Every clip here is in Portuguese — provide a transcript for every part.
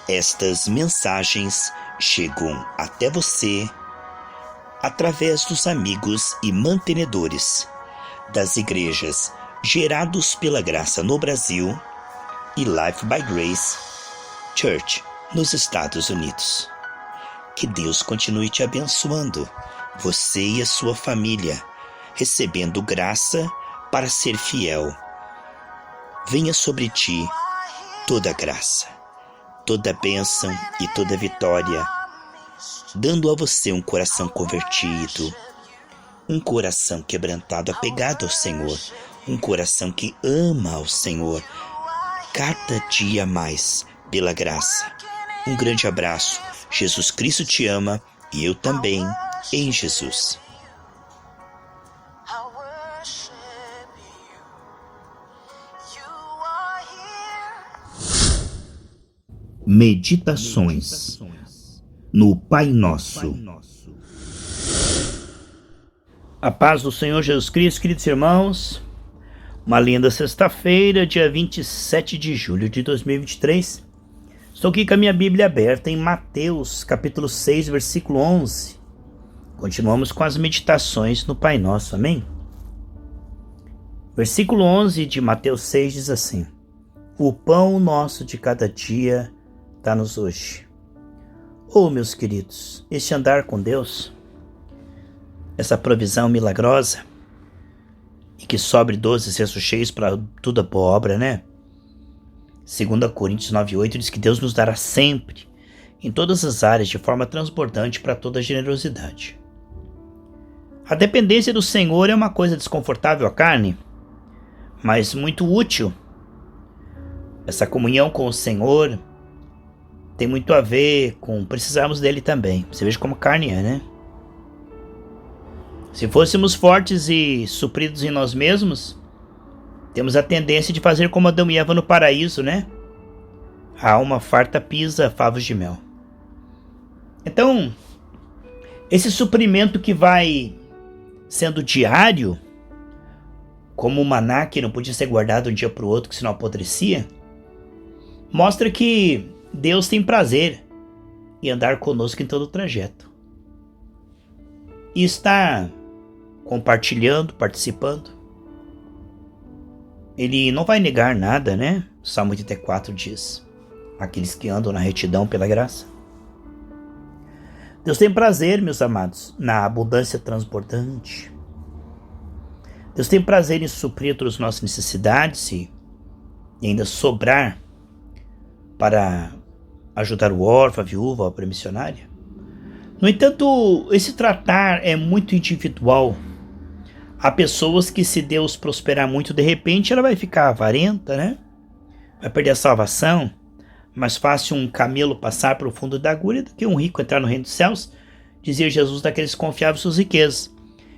Estas mensagens chegam até você através dos amigos e mantenedores das igrejas Gerados pela Graça no Brasil e Life by Grace Church nos Estados Unidos. Que Deus continue te abençoando, você e a sua família, recebendo graça para ser fiel. Venha sobre ti toda graça, toda bênção e toda vitória, dando a você um coração convertido, um coração quebrantado, apegado ao Senhor, um coração que ama ao Senhor, cada dia mais, pela graça. Um grande abraço. Jesus Cristo te ama e eu também, em Jesus. Meditações no Pai Nosso. A paz do Senhor Jesus Cristo, queridos irmãos. Uma linda sexta-feira, dia 27 de julho de 2023. Estou aqui com a minha Bíblia aberta em Mateus, capítulo 6, versículo 11. Continuamos com as meditações no Pai Nosso, amém? Versículo 11 de Mateus 6 diz assim: O pão nosso de cada dia dá-nos hoje. Oh, meus queridos, este andar com Deus, essa provisão milagrosa, e que sobre 12 cestos cheios para toda boa obra, né? 2 Coríntios 9:8 diz que Deus nos dará sempre, em todas as áreas, de forma transbordante para toda generosidade. A dependência do Senhor é uma coisa desconfortável à carne, mas muito útil. Essa comunhão com o Senhor tem muito a ver com precisarmos dele também. Você veja como carne é, né? Se fôssemos fortes e supridos em nós mesmos, temos a tendência de fazer como Adão e Eva no paraíso, né? A alma farta pisa favos de mel. Então, esse suprimento que vai sendo diário, como o maná que não podia ser guardado de um dia para o outro, que senão apodrecia, mostra que Deus tem prazer em andar conosco em todo o trajeto. E está compartilhando, participando. Ele não vai negar nada, né? O Salmo 84 diz: aqueles que andam na retidão pela graça. Deus tem prazer, meus amados, na abundância transbordante. Deus tem prazer em suprir todas as nossas necessidades e ainda sobrar para ajudar o órfão, a viúva, a obra missionária. No entanto, esse tratar é muito individual. Há pessoas que, se Deus prosperar muito, de repente ela vai ficar avarenta, né? Vai perder a salvação. Mais fácil um camelo passar pelo fundo da agulha do que um rico entrar no reino dos céus, dizia Jesus daqueles que confiavam em suas riquezas.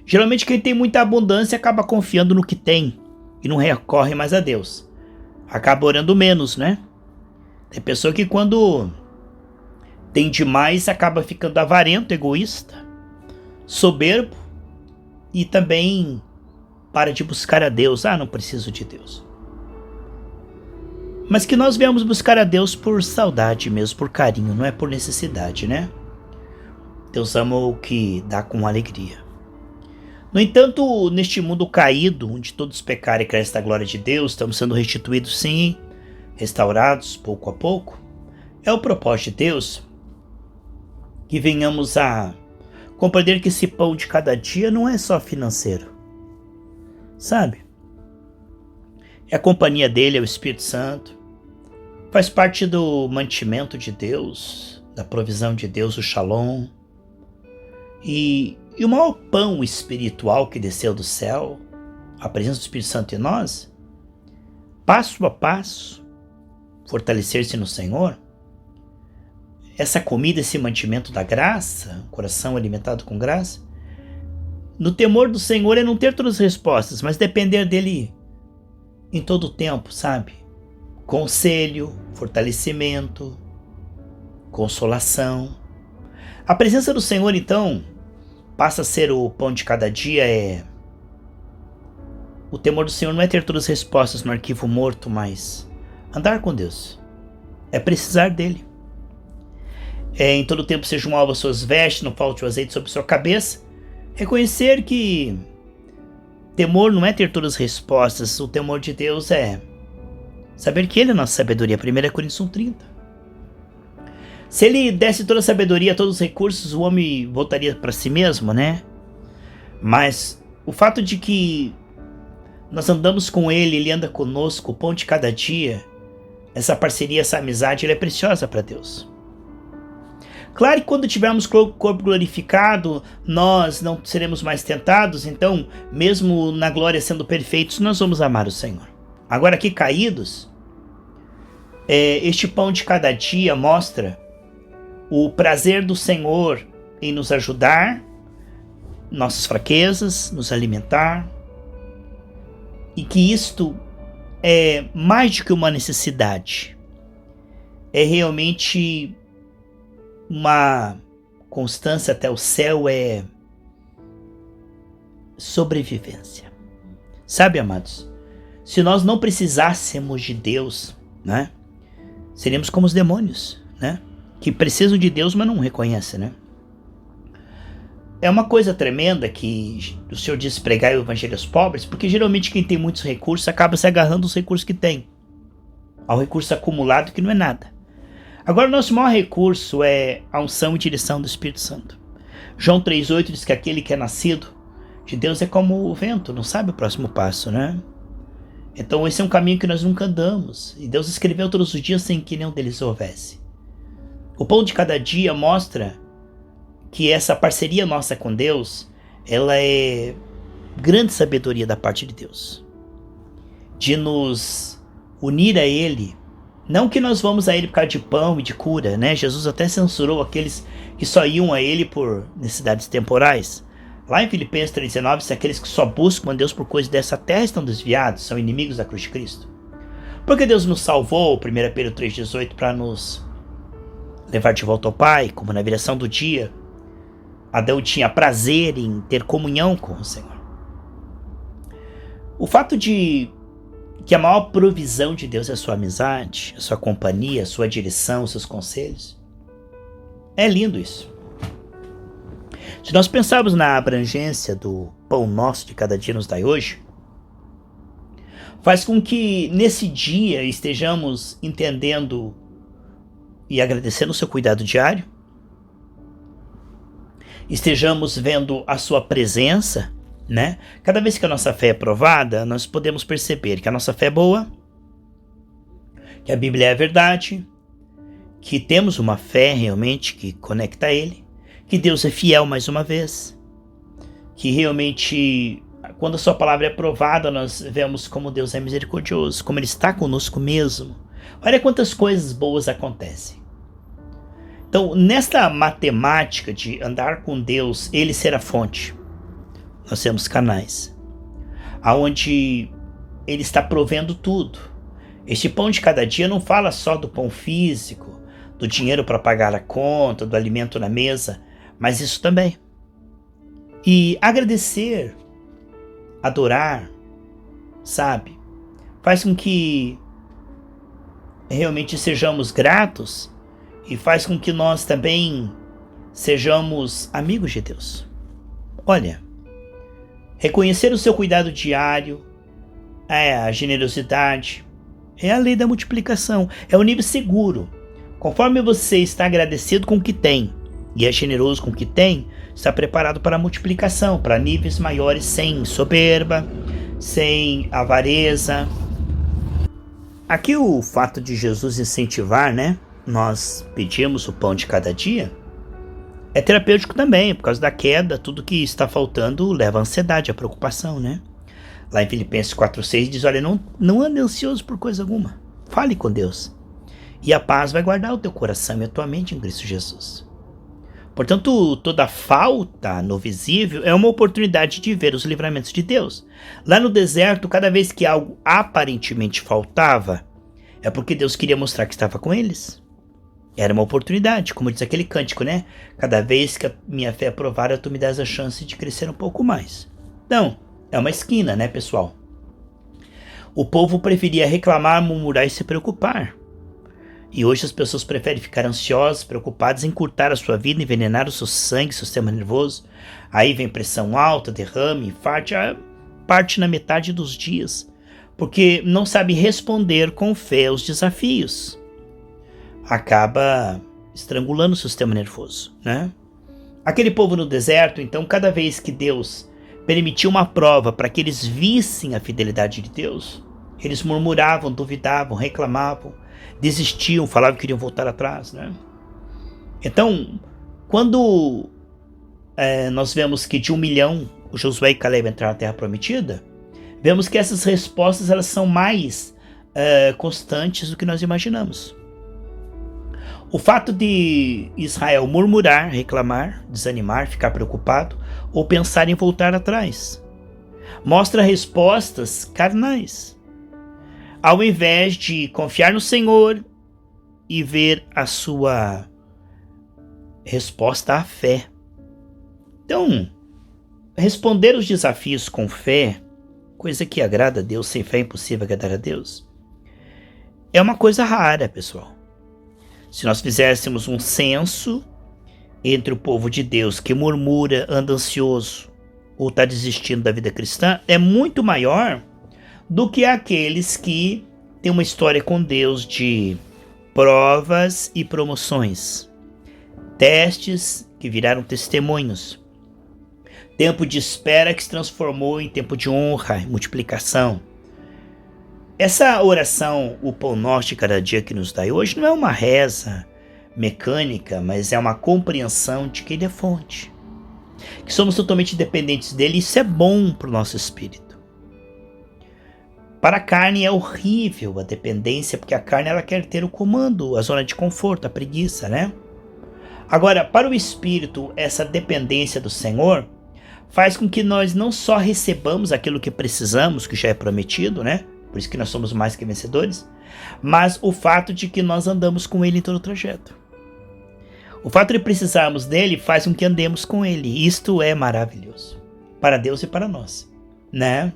Geralmente quem tem muita abundância acaba confiando no que tem e não recorre mais a Deus. Acaba orando menos, né? Tem pessoa que quando tem demais acaba ficando avarento, egoísta, soberbo e também para de buscar a Deus. Não preciso de Deus. Mas que nós venhamos buscar a Deus por saudade mesmo, por carinho, não é por necessidade, né? Deus ama o que dá com alegria. No entanto, neste mundo caído, onde todos pecaram e crescem da glória de Deus, estamos sendo restituídos sim, restaurados pouco a pouco. É o propósito de Deus que venhamos a compreender que esse pão de cada dia não é só financeiro, sabe? É a companhia dele, é o Espírito Santo. Faz parte do mantimento de Deus, da provisão de Deus, o Shalom. E o maior pão espiritual que desceu do céu, a presença do Espírito Santo em nós, passo a passo, fortalecer-se no Senhor. Essa comida, esse mantimento da graça, coração alimentado com graça, no temor do Senhor é não ter todas as respostas, mas depender dele em todo o tempo, sabe? Conselho, fortalecimento, consolação. A presença do Senhor, então, passa a ser o pão de cada dia. O temor do Senhor não é ter todas as respostas no arquivo morto, mas andar com Deus. É precisar dele. Em todo tempo sejam alvas suas vestes, não falte o azeite sobre sua cabeça. Reconhecer que temor não é ter todas as respostas. O temor de Deus é saber que Ele é a nossa sabedoria. 1 Coríntios 1:30. Se Ele desse toda a sabedoria, todos os recursos, o homem voltaria para si mesmo, né? Mas o fato de que nós andamos com Ele, Ele anda conosco, o pão de cada dia, essa parceria, essa amizade, ela é preciosa para Deus. Claro que quando tivermos corpo glorificado, nós não seremos mais tentados, então, mesmo na glória sendo perfeitos, nós vamos amar o Senhor. Agora aqui caídos, este pão de cada dia mostra o prazer do Senhor em nos ajudar, nossas fraquezas, nos alimentar, e que isto é mais do que uma necessidade, é realmente uma constância até o céu, é sobrevivência. Sabe, amados, se nós não precisássemos de Deus, né, seríamos como os demônios, né, que precisam de Deus, mas não reconhecem, né? É uma coisa tremenda que o Senhor diz pregar o evangelho aos pobres, porque geralmente quem tem muitos recursos acaba se agarrando aos recursos que tem, ao recurso acumulado que não é nada. Agora, o nosso maior recurso é a unção e direção do Espírito Santo. João 3,8 diz que aquele que é nascido de Deus é como o vento, não sabe o próximo passo, né? Então esse é um caminho que nós nunca andamos, e Deus escreveu todos os dias sem que nenhum deles houvesse. O pão de cada dia mostra que essa parceria nossa com Deus, ela é grande sabedoria da parte de Deus, de nos unir a Ele. Não que nós vamos a Ele por causa de pão e de cura, né? Jesus até censurou aqueles que só iam a Ele por necessidades temporais. Lá em Filipenses 3,19, se aqueles que só buscam a Deus por coisas dessa terra estão desviados, são inimigos da cruz de Cristo. Porque Deus nos salvou, 1 Pedro 3,18, para nos levar de volta ao Pai, como na viração do dia. Adão tinha prazer em ter comunhão com o Senhor. O fato de que a maior provisão de Deus é a sua amizade, a sua companhia, a sua direção, os seus conselhos. É lindo isso. Se nós pensarmos na abrangência do pão nosso de cada dia nos dai hoje, faz com que nesse dia estejamos entendendo e agradecendo o seu cuidado diário, estejamos vendo a sua presença, né? Cada vez que a nossa fé é provada, nós podemos perceber que a nossa fé é boa, que a Bíblia é a verdade, que temos uma fé realmente que conecta a Ele, que Deus é fiel mais uma vez, que realmente quando a sua palavra é provada, nós vemos como Deus é misericordioso, como Ele está conosco mesmo. Olha quantas coisas boas acontecem. Então, nesta matemática de andar com Deus, Ele ser a fonte, nós temos canais, aonde Ele está provendo tudo. Este pão de cada dia não fala só do pão físico, do dinheiro para pagar a conta, do alimento na mesa, mas isso também. E agradecer, adorar, sabe, faz com que realmente sejamos gratos e faz com que nós também sejamos amigos de Deus. Olha, reconhecer o seu cuidado diário, a generosidade, é a lei da multiplicação, é o nível seguro. Conforme você está agradecido com o que tem e é generoso com o que tem, está preparado para a multiplicação, para níveis maiores, sem soberba, sem avareza. Aqui o fato de Jesus incentivar, né? Nós pedimos o pão de cada dia, é terapêutico também, por causa da queda, tudo que está faltando leva à ansiedade, à preocupação, né? Lá em Filipenses 4,6 diz, olha, não ande ansioso por coisa alguma, fale com Deus, e a paz vai guardar o teu coração e a tua mente em Cristo Jesus. Portanto, toda falta no visível é uma oportunidade de ver os livramentos de Deus. Lá no deserto, cada vez que algo aparentemente faltava, é porque Deus queria mostrar que estava com eles. Era uma oportunidade, como diz aquele cântico, né? Cada vez que a minha fé é provada, tu me dás a chance de crescer um pouco mais. Então, é uma esquina, né, pessoal? O povo preferia reclamar, murmurar e se preocupar. E hoje as pessoas preferem ficar ansiosas, preocupadas, encurtar a sua vida, envenenar o seu sangue, seu sistema nervoso. Aí vem pressão alta, derrame, infarto, parte na metade dos dias, porque não sabe responder com fé aos desafios. Acaba estrangulando o sistema nervoso, né? Aquele povo no deserto, então, cada vez que Deus permitiu uma prova para que eles vissem a fidelidade de Deus, eles murmuravam, duvidavam, reclamavam, desistiam, falavam que queriam voltar atrás, né? Então, quando nós vemos que de 1 milhão o Josué e Caleb entraram na Terra Prometida, vemos que essas respostas elas são mais constantes do que nós imaginamos. O fato de Israel murmurar, reclamar, desanimar, ficar preocupado ou pensar em voltar atrás mostra respostas carnais, ao invés de confiar no Senhor e ver a sua resposta à fé. Então, responder os desafios com fé, coisa que agrada a Deus, sem fé é impossível agradar a Deus, é uma coisa rara, pessoal. Se nós fizéssemos um censo entre o povo de Deus que murmura, anda ansioso ou está desistindo da vida cristã, é muito maior do que aqueles que têm uma história com Deus de provas e promoções, testes que viraram testemunhos, tempo de espera que se transformou em tempo de honra e multiplicação. Essa oração, o pão nosso de cada dia que nos dai hoje, não é uma reza mecânica, mas é uma compreensão de que Ele é fonte, que somos totalmente dependentes dele, e isso é bom para o nosso espírito. Para a carne é horrível a dependência, porque a carne ela quer ter o comando, a zona de conforto, a preguiça, né? Agora, para o espírito, essa dependência do Senhor faz com que nós não só recebamos aquilo que precisamos, que já é prometido, né? Por isso que nós somos mais que vencedores, mas o fato de que nós andamos com Ele em todo o trajeto. O fato de precisarmos dele faz com que andemos com Ele. Isto é maravilhoso, para Deus e para nós, né?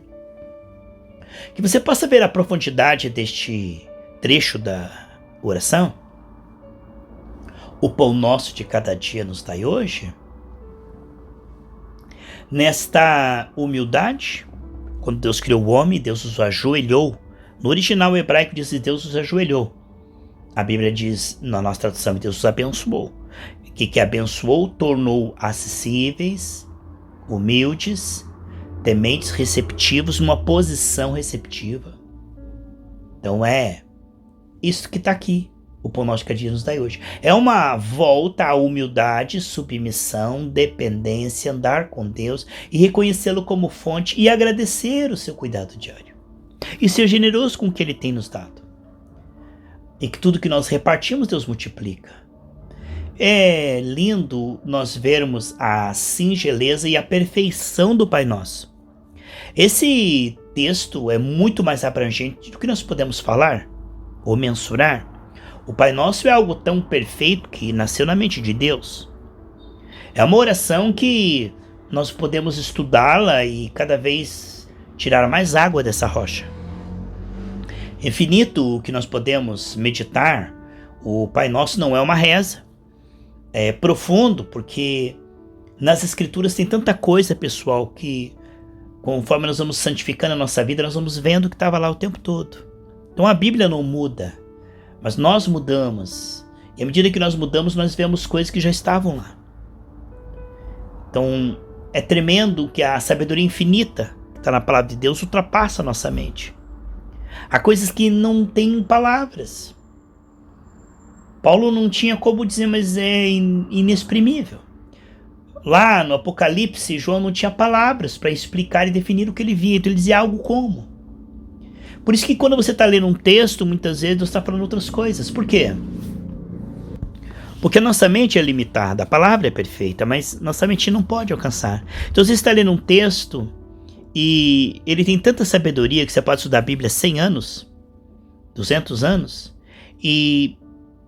Que você possa ver a profundidade deste trecho da oração. O pão nosso de cada dia nos dai hoje. Nesta humildade, quando Deus criou o homem, Deus os ajoelhou. No original hebraico diz que Deus os ajoelhou. A Bíblia diz, na nossa tradução, Deus os abençoou. O que abençoou? Tornou acessíveis, humildes, tementes, receptivos, numa posição receptiva. Então é isso que está aqui. O pão nosso de cada dia nos dai hoje. É uma volta à humildade, submissão, dependência, andar com Deus e reconhecê-lo como fonte e agradecer o seu cuidado diário. E ser generoso com o que Ele tem nos dado. E que tudo que nós repartimos, Deus multiplica. É lindo nós vermos a singeleza e a perfeição do Pai Nosso. Esse texto é muito mais abrangente do que nós podemos falar ou mensurar. O Pai Nosso é algo tão perfeito que nasceu na mente de Deus. É uma oração que nós podemos estudá-la e cada vez tirar mais água dessa rocha. Infinito o que nós podemos meditar. O Pai Nosso não é uma reza. É profundo porque nas Escrituras tem tanta coisa, pessoal, que conforme nós vamos santificando a nossa vida, nós vamos vendo que estava lá o tempo todo. Então a Bíblia não muda. Mas nós mudamos. E à medida que nós mudamos, nós vemos coisas que já estavam lá. Então, é tremendo que a sabedoria infinita que está na palavra de Deus ultrapassa a nossa mente. Há coisas que não têm palavras. Paulo não tinha como dizer, mas é inexprimível. Lá no Apocalipse, João não tinha palavras para explicar e definir o que ele via. Então ele dizia algo como. Por isso que quando você está lendo um texto, muitas vezes você está falando outras coisas. Por quê? Porque a nossa mente é limitada. A palavra é perfeita, mas nossa mente não pode alcançar. Então você está lendo um texto e ele tem tanta sabedoria que você pode estudar a Bíblia 100 anos, 200 anos, e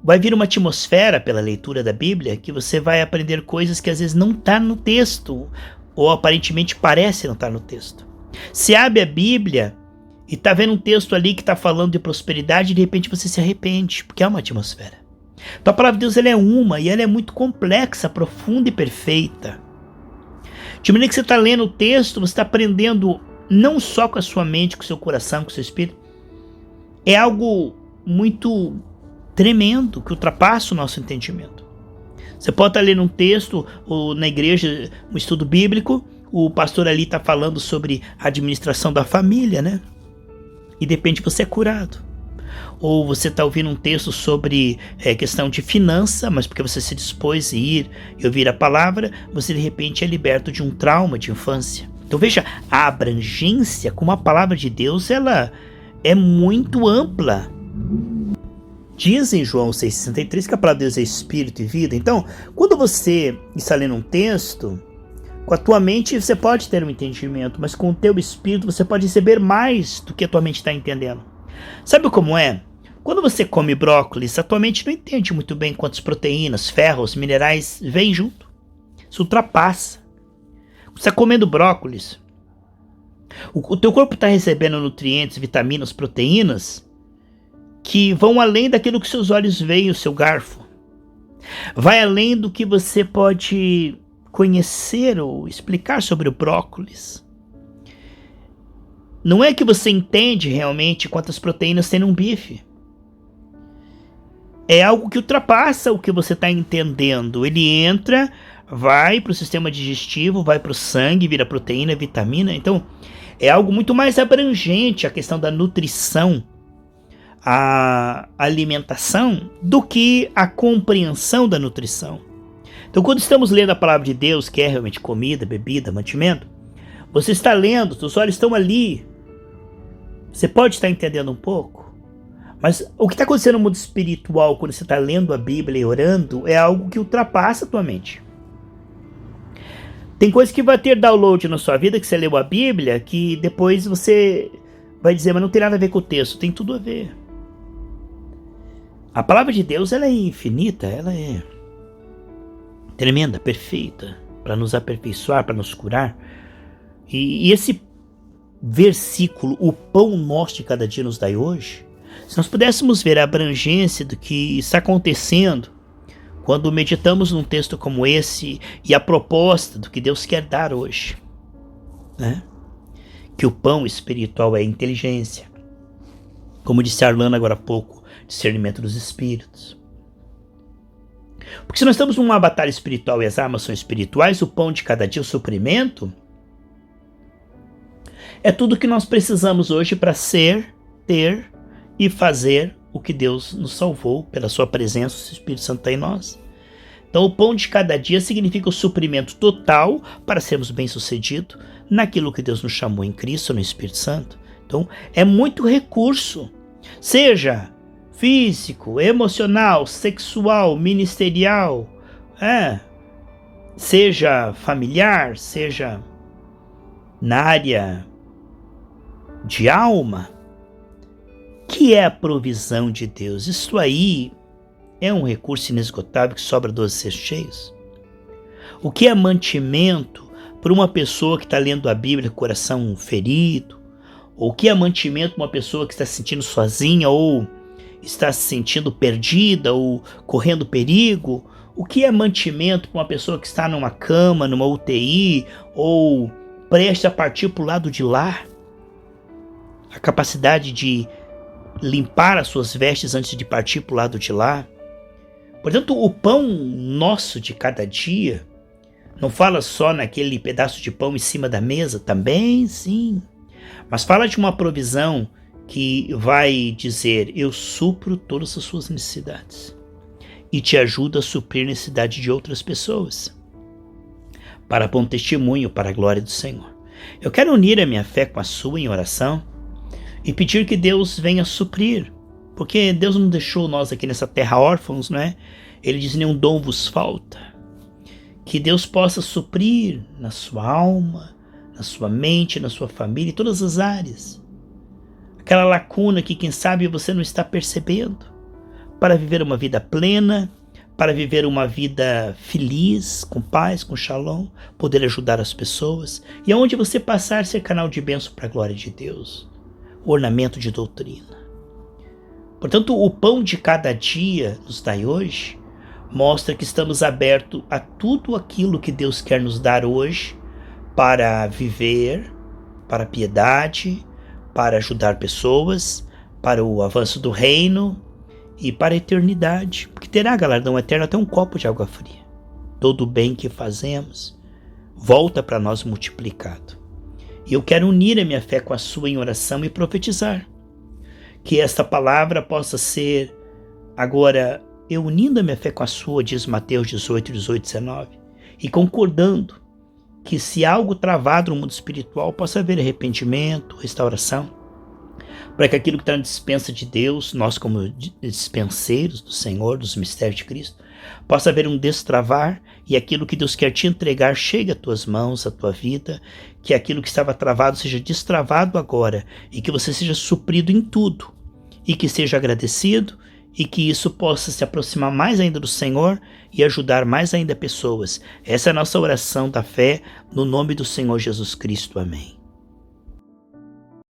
vai vir uma atmosfera pela leitura da Bíblia que você vai aprender coisas que às vezes não está no texto, ou aparentemente parece não estar no texto. Se abre a Bíblia e tá vendo um texto ali que tá falando de prosperidade e de repente você se arrepende, porque é uma atmosfera. Então a palavra de Deus ela é uma e ela é muito complexa, profunda e perfeita. De maneira que você está lendo o texto, você está aprendendo não só com a sua mente, com o seu coração, com o seu espírito. É algo muito tremendo que ultrapassa o nosso entendimento. Você pode estar lendo um texto ou na igreja, um estudo bíblico, o pastor ali está falando sobre a administração da família, né? E de repente você é curado. Ou você está ouvindo um texto sobre questão de finança, mas porque você se dispôs a ir e ouvir a palavra, você de repente é liberto de um trauma de infância. Então veja, a abrangência com a palavra de Deus, ela é muito ampla. Diz em João 6,63 que a palavra de Deus é espírito e vida. Então, quando você está lendo um texto, com a tua mente você pode ter um entendimento, mas com o teu espírito você pode receber mais do que a tua mente está entendendo. Sabe como é? Quando você come brócolis, a tua mente não entende muito bem quantas proteínas, ferros, minerais vêm junto. Isso ultrapassa. Você está comendo brócolis. O teu corpo está recebendo nutrientes, vitaminas, proteínas que vão além daquilo que seus olhos veem, o seu garfo. Vai além do que você pode conhecer ou explicar sobre o brócolis. Não é que você entende realmente quantas proteínas tem num bife. É algo que ultrapassa o que você está entendendo. Ele entra, vai para o sistema digestivo, vai para o sangue, vira proteína, vitamina. Então, é algo muito mais abrangente a questão da nutrição, a alimentação, do que a compreensão da nutrição. Então, quando estamos lendo a palavra de Deus, que é realmente comida, bebida, mantimento, você está lendo, seus olhos estão ali. Você pode estar entendendo um pouco, mas o que está acontecendo no mundo espiritual quando você está lendo a Bíblia e orando é algo que ultrapassa a tua mente. Tem coisa que vai ter download na sua vida, que você leu a Bíblia, que depois você vai dizer, mas não tem nada a ver com o texto. Tem tudo a ver. A palavra de Deus ela é infinita, ela é tremenda, perfeita, para nos aperfeiçoar, para nos curar. E esse versículo, o pão nosso de cada dia nos dai hoje, se nós pudéssemos ver a abrangência do que está acontecendo quando meditamos num texto como esse e a proposta do que Deus quer dar hoje, né? Que o pão espiritual é inteligência, como disse Arlana agora há pouco, discernimento dos espíritos. Porque se nós estamos numa batalha espiritual e as armas são espirituais, o pão de cada dia, o suprimento, é tudo que nós precisamos hoje para ser, ter e fazer o que Deus nos salvou pela sua presença, o Espírito Santo está em nós. Então o pão de cada dia significa o suprimento total para sermos bem-sucedidos naquilo que Deus nos chamou em Cristo, no Espírito Santo. Então é muito recurso, seja físico, emocional, sexual, ministerial, seja familiar, seja na área de alma, que é a provisão de Deus. Isso aí é um recurso inesgotável que sobra 12 cestos cheios. O que é mantimento para uma pessoa que está lendo a Bíblia com o coração ferido? Ou o que é mantimento para uma pessoa que está se sentindo sozinha ou está se sentindo perdida ou correndo perigo? O que é mantimento para uma pessoa que está numa cama, numa UTI ou prestes a partir para o lado de lá? A capacidade de limpar as suas vestes antes de partir para o lado de lá. Portanto, o pão nosso de cada dia não fala só naquele pedaço de pão em cima da mesa, também sim, mas fala de uma provisão que vai dizer, eu supro todas as suas necessidades e te ajudo a suprir a necessidade de outras pessoas, para bom testemunho, para a glória do Senhor. Eu quero unir a minha fé com a sua em oração e pedir que Deus venha suprir, porque Deus não deixou nós aqui nessa terra órfãos, não é? Ele diz, nenhum dom vos falta. Que Deus possa suprir na sua alma, na sua mente, na sua família, em todas as áreas. Aquela lacuna que quem sabe você não está percebendo, para viver uma vida plena, para viver uma vida feliz, com paz, com shalom, poder ajudar as pessoas, e aonde você passar ser canal de bênção para a glória de Deus. ornamento de doutrina. Portanto, o pão de cada dia nos dai hoje mostra que estamos abertos a tudo aquilo que Deus quer nos dar hoje para viver, para a piedade, para ajudar pessoas, para o avanço do reino e para a eternidade, porque terá galardão eterno até um copo de água fria. Todo o bem que fazemos volta para nós multiplicado. E eu quero unir a minha fé com a sua em oração e profetizar que esta palavra possa ser agora, eu unindo a minha fé com a sua, diz Mateus 18, 19, e concordando que se algo travado no mundo espiritual possa haver arrependimento, restauração, para que aquilo que está na dispensa de Deus, nós como dispenseiros do Senhor, dos mistérios de Cristo, possa haver um destravar e aquilo que Deus quer te entregar chegue às tuas mãos, à tua vida, que aquilo que estava travado seja destravado agora e que você seja suprido em tudo e que seja agradecido e que isso possa se aproximar mais ainda do Senhor e ajudar mais ainda pessoas. Essa é a nossa oração da fé no nome do Senhor Jesus Cristo. Amém.